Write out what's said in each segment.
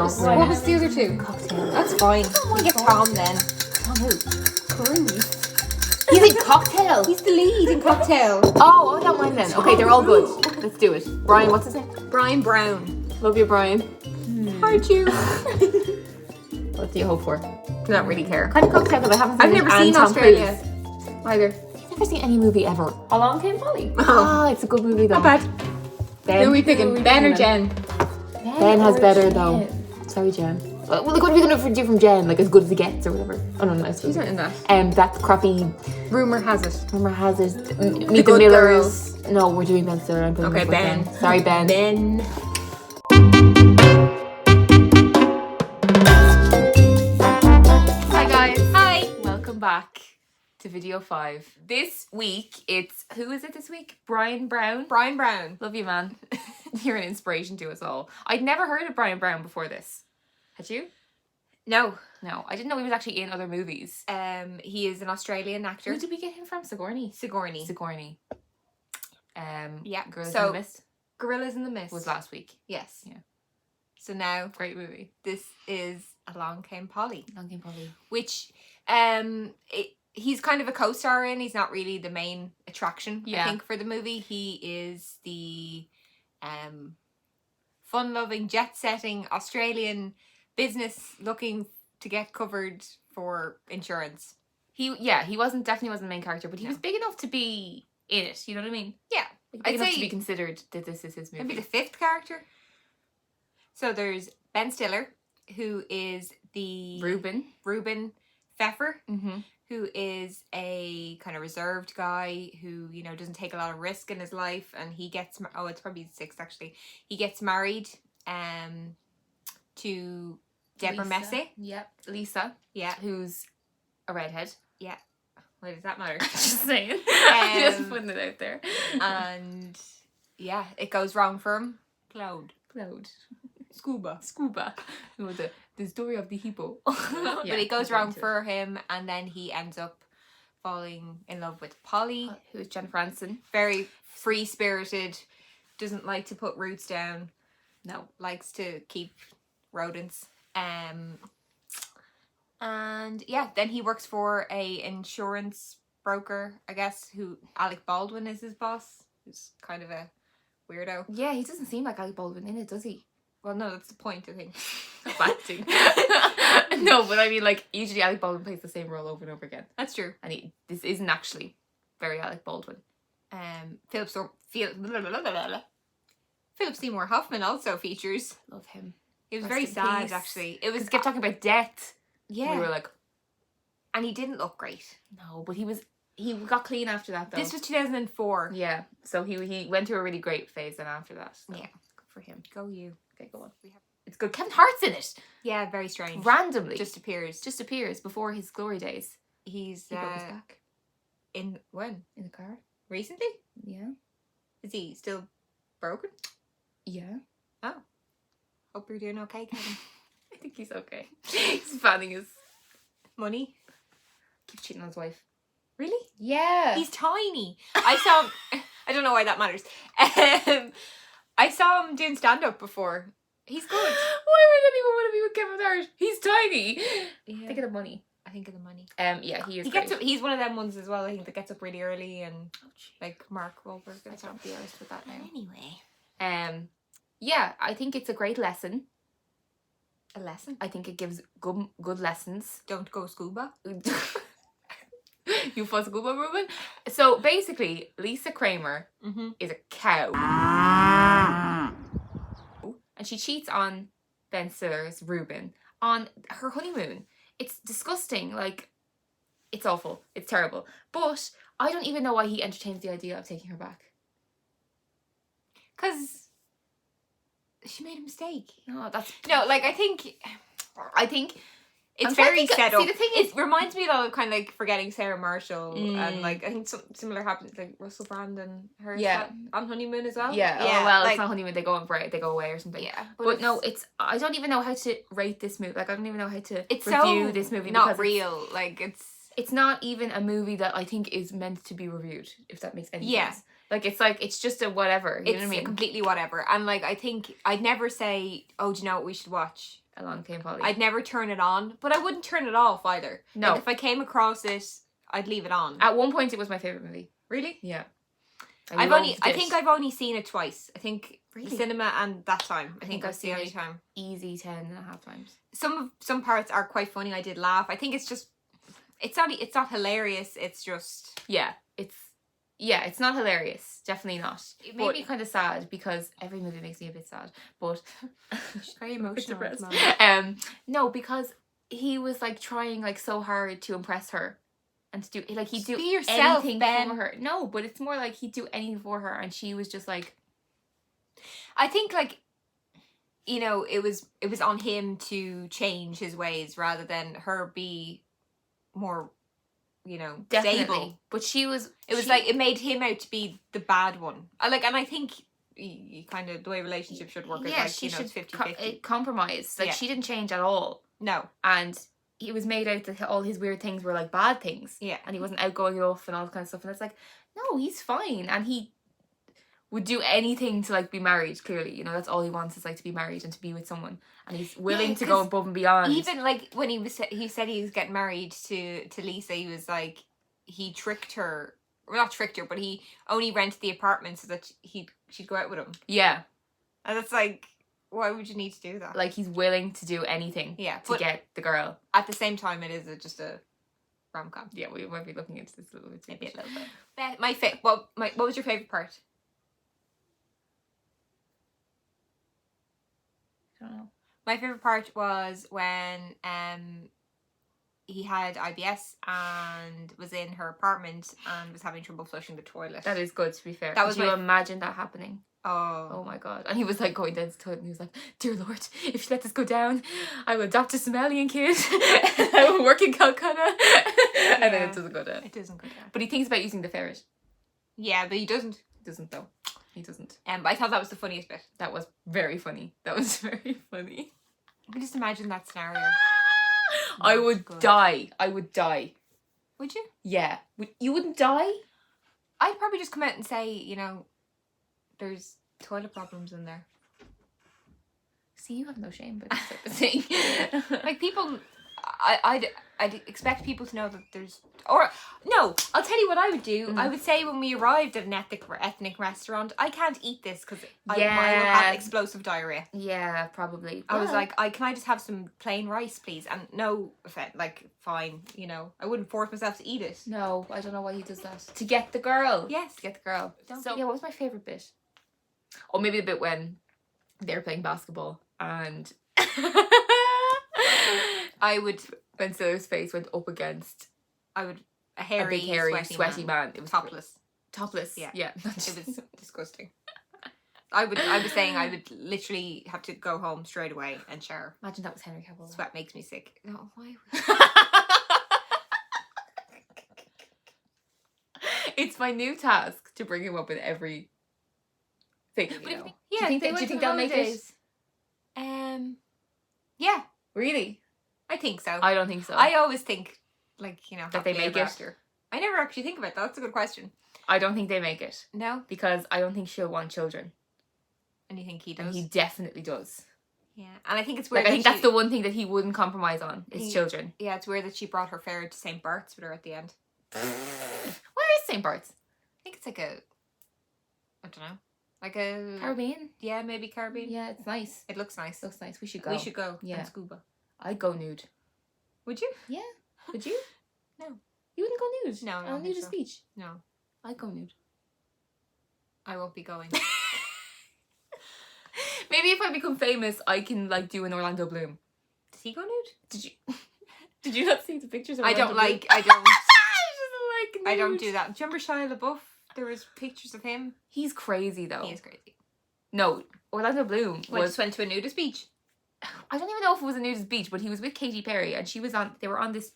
What was the other two? Cocktail. That's fine. You get Tom then. Tom who? Cruise. He's in Cocktail. He's the lead in Cocktail. Oh, I don't mind then. Okay, they're all good. Let's do it. Brian, what's his name? Brian Brown. Love you, Brian. Aren't you? What do you hope for? Don't really care. Kind of Cocktail because I haven't seen I've never it, and seen Tom Australia Cruise. either. I've never seen any movie ever. Along Came Polly. Oh, it's a good movie though. Not bad. Ben. Who are we picking? Ben or Jen? Ben has better though. Sorry, Jen. Well, look, what are we gonna do from Jen? Like as good as it gets or whatever. Oh no, no, She's not in that. that crappy. Rumour has it. Rumor has it. Meet the Good Millers. No, we're doing Ben Stiller. I'm putting Okay, my foot Ben. down. Sorry, Ben. Ben. Hi guys. Hi. Welcome back to video 5. This week who is it this week? Brian Brown. Brian Brown. Love you, man. You're an inspiration to us all. I'd never heard of Brian Brown before this. Had you? No. No, I didn't know he was actually in other movies. He is an Australian actor. Who did we get him from? Sigourney. Sigourney. Yeah, Girls so- in the Mist Gorillas in the Mist. was last week. Yes. Yeah. So now Great movie. this is Along Came Polly, Long Game Polly. which he's kind of a co-star in. He's not really the main attraction, Yeah. I think, for the movie. He is the fun-loving, jet-setting Australian business looking to get covered for insurance. He definitely wasn't the main character, but he was big enough to be in it. You know what I mean? Yeah. Big I'd enough say to be considered that this is his movie. maybe the 5th character. So there's Ben Stiller, who is the Reuben Pfeffer, Mm-hmm. who is a kind of reserved guy who, you know, doesn't take a lot of risk in his life, and he gets it's probably 6th actually. He gets married to Deborah Messy. Yep. Lisa, Yeah. who's a redhead. Yeah. Why does that matter? Just saying. Just putting it out there. And yeah, it goes wrong for him. Cloud. Scuba. No, the story of the hippo. But it goes wrong for him, and then he ends up falling in love with Polly, who is Jennifer Aniston. very free-spirited, doesn't like to put roots down, No. likes to keep rodents. And yeah, then he works for a insurance broker, I guess, who Alec Baldwin is his boss, who's kind of a weirdo. Yeah, he doesn't seem like Alec Baldwin in it, does he? Well, no, that's the point, I think. Of acting. No, but I mean, like, usually Alec Baldwin plays the same role over and over again. That's true. And this isn't actually very Alec Baldwin. Philip Seymour Hoffman also features. Love him. It was Rest very in sad, peace. actually. It was Because kept talking about death. yeah, We were like, and he didn't look great. no, but he got clean after that though. This was 2004. Yeah, so he went through a really great phase then after that. So. Yeah. Good for him. Go you. Okay, go on. It's good. Kevin Hart's in it. Yeah, very strange. Randomly. Just appears. Just appears before his glory days. He's He broke his back in when in the car. recently. Yeah. Is he still broken? Yeah. Oh, hope you're doing okay, Kevin. I think he's okay. He's fanning his... Money. Keeps cheating on his wife. Really? Yeah. He's tiny. I saw him. I don't know why that matters. I saw him doing stand up before. He's good. Why would anyone want to be with Kevin Hart? He's tiny. Yeah. Think of the money. I think of the money. Yeah, he is. He gets up. He's one of them ones as well. I think that gets up really early and like Mark Wahlberg. I can't be honest with that now. Anyway, yeah, I think it's a great lesson. a lesson. I think it gives good lessons. Don't go scuba. You fuss scuba movement. So basically, Lisa Kramer Mm-hmm. is a cow, and she cheats on Ben Stiller's Reuben on her honeymoon. It's disgusting. Like, it's awful. It's terrible. But I don't even know why he entertains the idea of taking her back. Because she made a mistake. No, that's No, like I think it's I'm trying to very think of- set see, up. the thing It reminds me a lot of kind of like Forgetting Sarah Marshall, Mm. and like I think something similar happened like Russell Brand and her Yeah. on honeymoon as well. yeah. Oh well, like, it's not honeymoon. They go on break. They go away or something. yeah, But no, it's I don't even know how to rate this movie. Like I don't even know how to it's review so this movie not because real. Like it's It's not even a movie that I think is meant to be reviewed. If that makes any Yeah. sense. Like, it's just a whatever. You know what I mean? completely whatever. And like, I think I'd never say, oh, do you know what we should watch? Along Came Polly. I'd never turn it on, but I wouldn't turn it off either. No. Like, if I came across it, I'd leave it on. At one point, it was my favourite movie. Really? Yeah. I think I've only seen it twice. I think the cinema and that time. I think that's the only time. Easy 10.5 times. Some parts are quite funny. I did laugh. I think it's just, it's not hilarious. It's just, it's not hilarious. Definitely not. It made me kind of sad because every movie makes me a bit sad. But she's very emotional. No, because he was like trying like so hard to impress her. And to do like he'd do be yourself, anything Ben. for her. No, but it's more like he'd do anything for her, and she was just like. I think like, you know, it was on him to change his ways rather than her be more, you know, stable. But she was. Like it made him out to be the bad one. And I think you kind of the way relationships should work is like, she you know, should 50-50. Compromise. Like she didn't change at all. No, and. He was made out that all his weird things were like bad things. Yeah. And he wasn't outgoing enough and all that kind of stuff. And it's like, no, he's fine. And he would do anything to like be married, clearly. You know, that's all he wants is like to be married and to be with someone. And he's willing to go above and beyond. Even like when he said he was getting married to Lisa, he was like, he tricked her. Well, not tricked her, but he only rented the apartment so that she'd go out with him. Yeah. And it's like, why would you need to do that? Like, he's willing to do anything to get the girl. At the same time, it is just a rom-com. Yeah, we might be looking into this a little bit. Maybe a little bit. What was your favourite part? I don't know. My favourite part was when he had IBS and was in her apartment and was having trouble flushing the toilet. That is good, to be fair. Could you imagine that happening? Oh my god. And he was like going down to the toilet and he was like, dear Lord, if you let this go down, I will adopt a Somalian kid. I will work in Calcutta. And then it doesn't go down. It doesn't go down. But he thinks about using the ferret. Yeah, but he doesn't. He doesn't though. He doesn't. But I thought that was the funniest bit. That was very funny. I can just imagine that scenario. I would die. Would you? Yeah. You wouldn't die? I'd probably just come out and say, you know, there's toilet problems in there. See, you have no shame about this type of thing. Like people, I'd expect people to know that there's. Or no, I'll tell you what I would do. I would say when we arrived at an ethnic restaurant, I can't eat this because I will have explosive diarrhea. Yeah, probably. I was like, can I just have some plain rice, please? And no, like, fine, you know, I wouldn't force myself to eat it. No, I don't know why he does that. To get the girl. Yes, to get the girl. So yeah, what was my favourite bit? Or maybe the bit when they're playing basketball and when Silla's face went up against a big hairy sweaty man. It was topless. Yeah. It was disgusting. I was saying I would literally have to go home straight away and shower. Imagine that was Henry Cavill. Sweat makes me sick. No, why? It's my new task to bring him up in every thing. Do you think they'll make it? Yeah. Really? I think so. I don't think so. I always think, like, you know, that they make it. After. I never actually think about that. That's a good question. I don't think they make it. No? Because I don't think she'll want children. And you think he does? And he definitely does. Yeah. And I think it's weird. Like, I think that's the one thing that he wouldn't compromise on, is children. Yeah, it's weird that she brought her ferret to St. Bart's with her at the end. Where is St. Bart's? I think it's like I don't know. Like a... Caribbean? Yeah, maybe Caribbean. Yeah, it's nice. It looks nice. Looks nice. We should go. Yeah. And scuba. I'd go nude. Would you? Yeah. Would you? No. You wouldn't go nude? No, on a nudist beach? No. I'd go nude. I won't be going. Maybe if I become famous, I can, like, do an Orlando Bloom. Does he go nude? Did you not see the pictures of I don't do that. Do you remember Shia LaBeouf? There was pictures of him. He's crazy, though. He is crazy. No, Orlando Bloom went to a nudist beach. I don't even know if it was a nudist beach, but he was with Katy Perry, and they were on this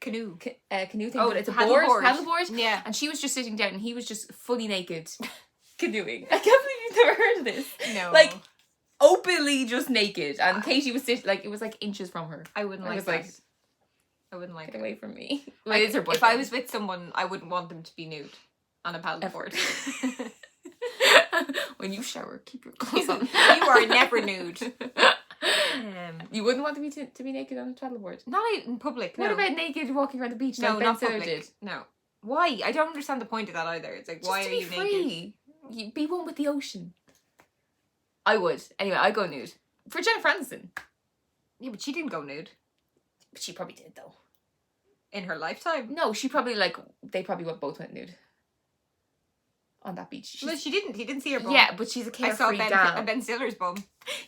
canoe thing, but it's a paddleboard. Yeah. And she was just sitting down, and he was just fully naked canoeing. I can't believe you've never heard of this. No. Like, openly just naked, and Katie was sitting, like, it was like inches from her. I wouldn't like that. I wouldn't like Get away from me. Like, if I was with someone, I wouldn't want them to be nude. on a paddleboard. When you shower, keep your clothes on. You are never nude. You wouldn't want to be naked on a paddleboard? Not out in public, no. What about naked walking around the beach like No, Ben not Stiller public. did? No. Why? I don't understand the point of that either. It's like, Just why to are be you naked? free. You be one with the ocean. I would. Anyway, I go nude. For Jennifer Aniston. Yeah, but she didn't go nude. But she probably did, though. In her lifetime. No, she probably, they probably both went nude. On that beach. Well, she didn't. He didn't see her bum. Yeah, but she's a I saw carefree gal. Ben Stiller's bum.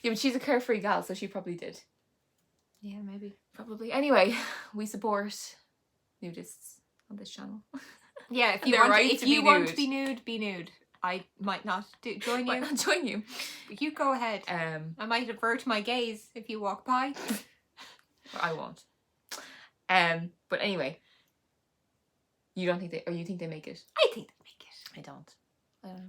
Yeah, but she's a carefree gal, so she probably did. Yeah, maybe. Probably. Anyway, we support nudists on this channel. Yeah, if you They're want, right if to you be want nude. to be nude, be nude. I might not join Might you. not join you. You go ahead. I might avert my gaze if you walk by. But I won't. But anyway, you don't think you think they make it? I think they make it. I don't.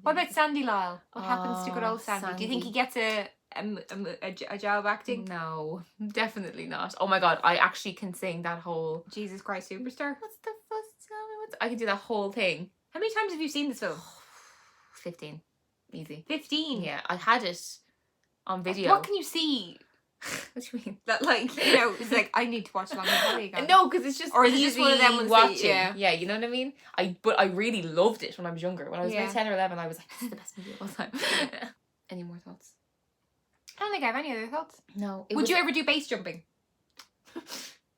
What about Sandy Lyle? What happens to good old Sandy? Sandy. Do you think he gets a job acting? No, definitely not. Oh my god, I actually can sing that whole Jesus Christ Superstar. What's the fuss? Tell me what's... I can do that whole thing. How many times have you seen this film? 15. Easy. 15. Yeah, I had it on video. What can you see? What do you mean? That it's like I need to watch Long Valley again. No, because it's just or is it just one of them ones watching. that, yeah, you know what I mean. But I really loved it when I was younger. When I was Yeah. about 10 or 11, I was like, "This is the best movie of all time." Any more thoughts? I don't think I have any other thoughts. No. Would you ever do base jumping?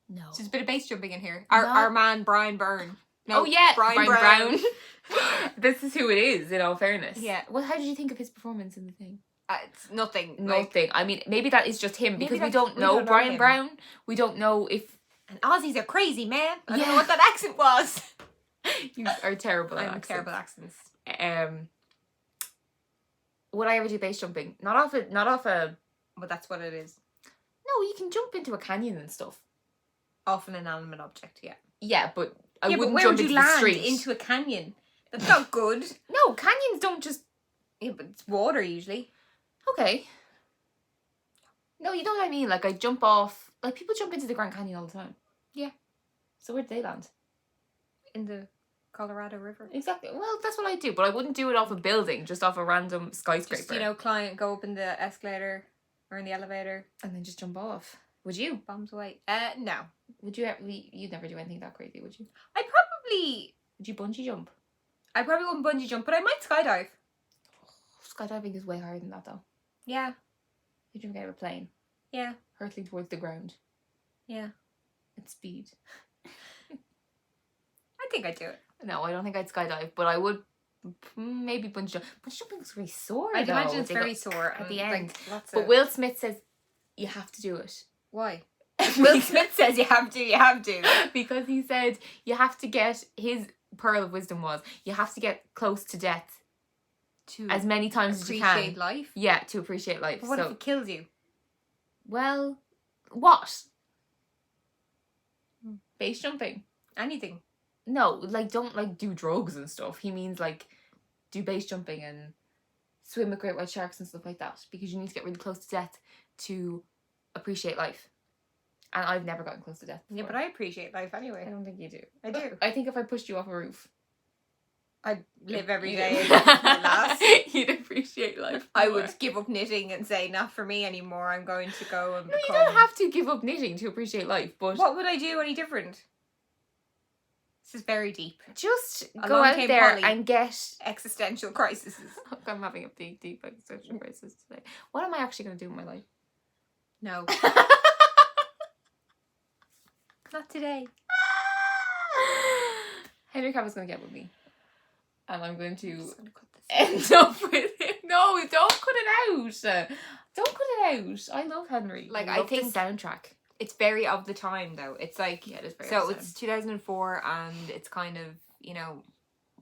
No. There's a bit of base jumping in here. No. Our man Brian Byrne. No, Oh yeah, Brian Brown. This is who it is. In all fairness. Yeah. Well, how did you think of his performance in the thing? It's nothing. Nothing. I mean, maybe that is just him Maybe because we that's- don't we know don't know Brian him. Brown. We don't know if And Aussies are crazy, man. I don't Yeah. know what that accent was. you are terrible at I'm accents. terrible accents. Would I ever do base jumping? Not off a. But that's what it is. No, you can jump into a canyon and stuff. Off an inanimate object, yeah. Yeah, but I yeah, but wouldn't where jump would you into the land street. into a canyon? That's not good. No, canyons don't just. Yeah, but it's water usually. Okay. No, you know what I mean. Like I jump off. Like people jump into the Grand Canyon all the time. Yeah. So where'd they land? In the Colorado River. Exactly. Well, that's what I do, but I wouldn't do it off a building, just off a random skyscraper. Just, go up in the escalator or in the elevator. and then just jump off. Would you? Bombs away. No. Would you? You'd never do anything that crazy, would you? I probably Would you bungee jump? wouldn't bungee jump, but I might skydive. Skydiving is way harder than that, though. Yeah. You jump out of a plane, Yeah. hurtling towards the ground Yeah. at speed. I think I'd do it. No, I don't think I'd skydive, but I would maybe bungee jump. Bungee jumping is very sore. I'd though. imagine it's They very go sore at the and, end. lots But of... Will Smith says you have to do it. Why? Will Smith says you have to. Because he said you have to get, his pearl of wisdom was you have to get close to death To as many times as you can. appreciate life. Yeah, to appreciate life. But what so, if it kills you? well, what? Base jumping? Anything. No, don't do drugs and stuff. He means do base jumping and swim with great white sharks and stuff like that, because you need to get really close to death to appreciate life. And I've never gotten close to death before. Yeah, but I appreciate life I anyway. don't think you do. I do. I think if I pushed you off a roof, I'd live every You'd- day as if it lasts. You'd appreciate life. I more. would give up knitting and say, not for me anymore. I'm going to go and No, you become... don't have to give up knitting to appreciate life, but What would I do any different? This is very deep. just Along go out came there Polly. and get. Existential crises. I'm having a big, deep existential crisis today. What am I actually going to do in my life? No. Not today. Henry Cavill's going to get with me. And I'm going I'm to just gonna cut this. end up with him. No, don't cut it out. Don't cut it out. I love Henry. I love think the soundtrack. It's very of the time, though. It's like... Yeah, it is very So awesome. it's 2004 and it's kind of,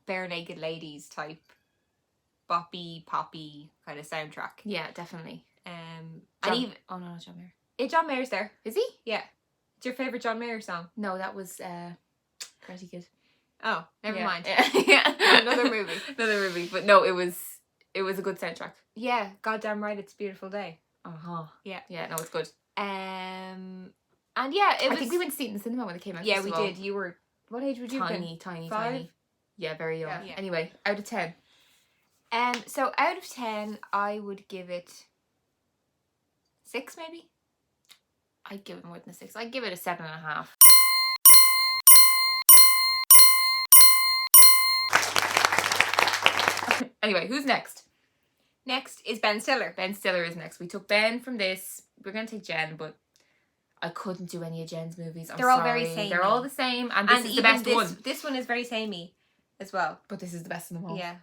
bare naked ladies type boppy, poppy kind of soundtrack. Yeah, definitely. And John, even... oh no, not John Mayer. John Mayer's there. Is he? Yeah. It's your favourite John Mayer song? No, that was Karate Kid. Oh, never Yeah. mind. Yeah. Another movie. Another movie. But no, it was a good soundtrack. Yeah, goddamn right, it's a beautiful day. Uh-huh. Yeah. Yeah, no, it's good. And yeah, it was... I think we went to see it in the cinema when it came out. Yeah, first we of all. did. You were... What age would you have been? Tiny, Five? tiny. Yeah, very young. Yeah. Anyway, out of 10. So out of 10, I would give it 6 maybe. I'd give it more than a 6. I'd give it a 7.5. Anyway, who's next? Next is Ben Stiller. Ben Stiller is next. We took Ben from this. We're going to take Jen, but I couldn't do any of Jen's movies. They're all very samey. They're all the same, and this is the best one. This one is very samey as well. But this is the best of them all. Yeah.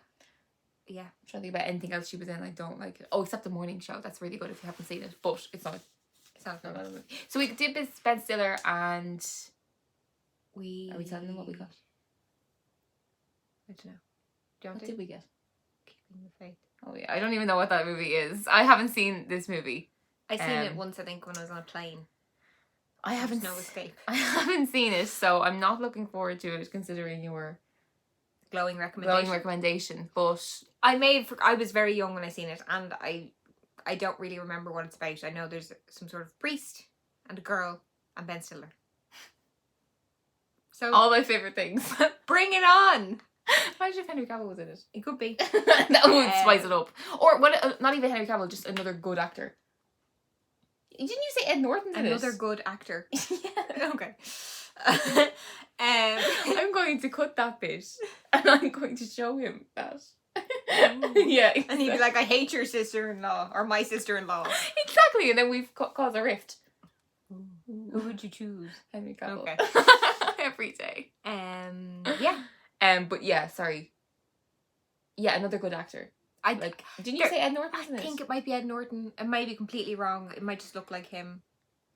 Yeah. I'm trying to think about anything else she was in I don't like it. Oh, except The Morning Show. That's really good if you haven't seen it. But it's not. It's not No, good. no, no. So we did Ben Stiller, and Are we telling them what we got? I don't know. Do you want What to? did we get? Keeping the Faith. Oh yeah, I don't even know what that movie is. I haven't seen this movie. I seen it once, I think, when I was on a plane. I haven't. No escape. I haven't seen it, so I'm not looking forward to it. Considering your Glowing recommendation. glowing recommendation, but I was very young when I seen it, and I don't really remember what it's about. I know there's some sort of priest and a girl and Ben Stiller. So all my favorite things. bring it on. Imagine if Henry Cavill was in it. It could be. That would spice it up. Or what? Not even Henry Cavill, just another good actor. Didn't you say Ed Norton's in Another it? good actor. Yeah. Okay. I'm going to cut that bit, and I'm going to show him that. Yeah, exactly. And he'd be like, I hate your sister-in-law, or my sister-in-law. Exactly, and then we've caused a rift. Who would you choose? Henry Cavill. Okay. Every day. Yeah. But yeah, sorry. Yeah, another good actor. Like, didn't you say Ed Norton? I think it might be Ed Norton. It might be completely wrong. It might just look like him.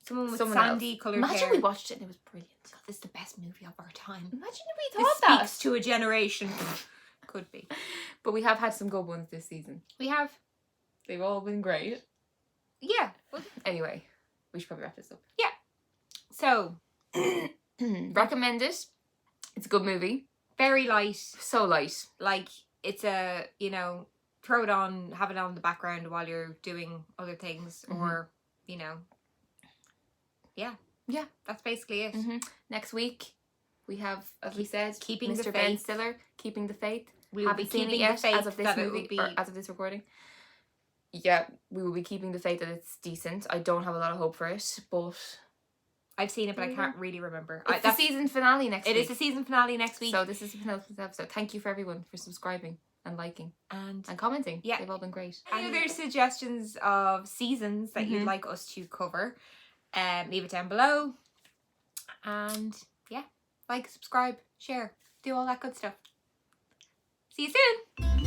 Someone with Someone sandy else. coloured Imagine hair. we watched it and it was brilliant. God, this is the best movie of our time. Imagine if we This thought that. speaks to a generation. Could be. But we have had some good ones this season. We have. They've all been great. Yeah. Well, Anyway, we should probably wrap this up. so, Recommend it. It's a good movie. very light. So light. Like, it's a, throw it on, have it on in the background while you're doing other things. Mhm. Or, yeah. Yeah. That's basically it. Next week, we have, as we said, Keeping Mr. the Ben Faith. Stiller, Keeping the Faith. We will be Haven't seen it keeping yet the faith as of this that it movie, will be... or as of this recording. Yeah, we will be keeping the faith that it's decent. I don't have a lot of hope for it, but I've seen it, but I can't really remember. it's the season finale next week. It is the season finale next week. So this is the penultimate episode. Thank you for everyone for subscribing and liking and and commenting. Yeah. They've all been great. any other suggestions of seasons that you'd Mhm. like us to cover, leave it down below. And yeah, like, subscribe, share, do all that good stuff. See you soon.